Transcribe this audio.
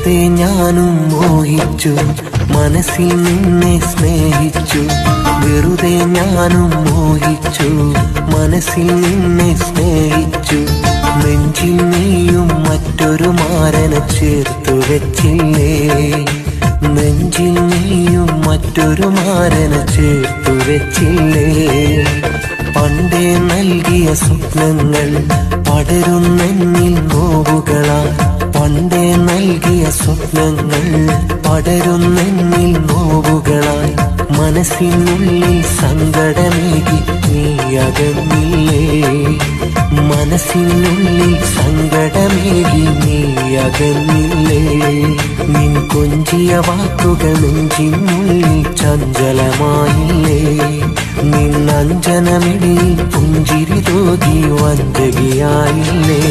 വെറുതെ ഞാനും മോഹിച്ചു, മനസ്സിൽ നിന്നെ സ്നേഹിച്ചു. വെറുതെ ഞാനും മോഹിച്ചു, മനസ്സിൽ നിന്നെ സ്നേഹിച്ചു. നെഞ്ചിൽ നീയും മറ്റൊരു മാരനെ ചേർത്തു വെച്ചില്ലേ, നെഞ്ചിൽ നീയും മറ്റൊരു മാരനെ ചേർത്തു വെച്ചില്ലേ. പണ്ടേ നൽകിയ സ്വപ്നങ്ങൾ പടരുന്നെന്നിൽ നോവുകളാൽ, പണ്ടേ നൽകിയ സ്വപ്നങ്ങൾ പടരുന്നെന്നിൽ നോവുകളായി. മനസ്സിനുള്ളിൽ സങ്കടമേകി നീ അകന്നില്ലേ, മനസ്സിനുള്ളിൽ സങ്കടമേകി നീ അകന്നില്ലേ. നിൻ കൊഞ്ചിയ വാക്കുകൾ നെഞ്ചിനുള്ളിൽ ചഞ്ചലമായില്ലേ, നിൻ അഞ്ജനമിടിയിൽ പുഞ്ചിരി തോകി വഞ്ചകിയായില്ലേ.